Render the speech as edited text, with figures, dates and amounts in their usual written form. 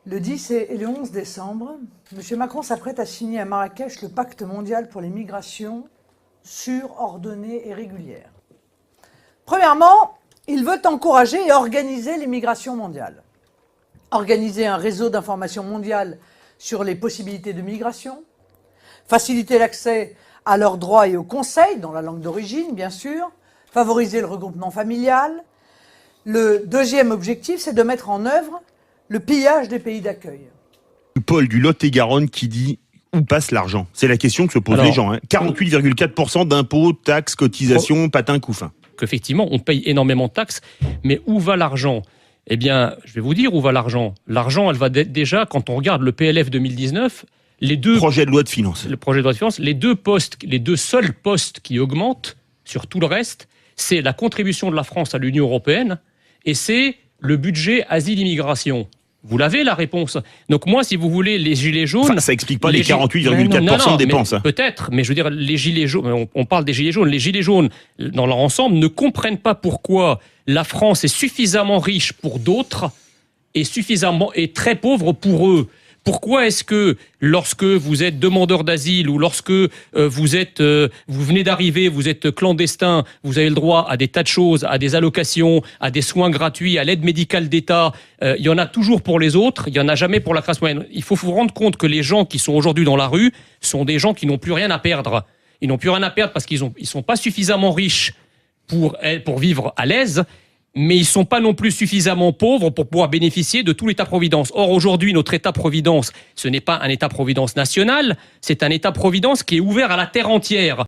Le 10 et le 11 décembre, M. Macron s'apprête à signer à Marrakech le pacte mondial pour les migrations sûres, ordonnées et régulières. Premièrement, il veut encourager et organiser les migrations mondiales. Organiser un réseau d'information mondiale sur les possibilités de migration, faciliter l'accès à leurs droits et aux conseils, dans la langue d'origine, bien sûr, favoriser le regroupement familial. Le deuxième objectif, c'est de mettre en œuvre le pillage des pays d'accueil. Paul du Lot-et-Garonne qui dit où passe l'argent? C'est la question que se posent les gens. 48,4% d'impôts, taxes, cotisations, patins, couffins. Qu'effectivement, on paye énormément de taxes, mais où va l'argent? Eh bien, je vais vous dire où va l'argent. L'argent, elle va déjà, quand on regarde le PLF 2019, les deux... Projet de loi de finances. Le projet de loi de finances, les deux seuls postes qui augmentent sur tout le reste, c'est la contribution de la France à l'Union européenne et c'est le budget asile-immigration. Vous l'avez, la réponse. Donc moi, si vous voulez, les gilets jaunes... Enfin, ça explique pas les 48,4% de dépenses. Peut-être, mais je veux dire, les gilets jaunes, on parle des gilets jaunes. Les gilets jaunes, dans leur ensemble, ne comprennent pas pourquoi la France est suffisamment riche pour d'autres et très pauvre pour eux. Pourquoi est-ce que lorsque vous êtes demandeur d'asile ou lorsque vous venez d'arriver, vous êtes clandestin, vous avez le droit à des tas de choses, à des allocations, à des soins gratuits, à l'aide médicale d'État, il y en a toujours pour les autres, il n'y en a jamais pour la classe moyenne. Il faut vous rendre compte que les gens qui sont aujourd'hui dans la rue sont des gens qui n'ont plus rien à perdre. Ils n'ont plus rien à perdre parce qu'ils sont pas suffisamment riches pour vivre à l'aise, mais ils ne sont pas non plus suffisamment pauvres pour pouvoir bénéficier de tout l'État-providence. Or, aujourd'hui, notre État-providence, ce n'est pas un État-providence national, c'est un État-providence qui est ouvert à la terre entière.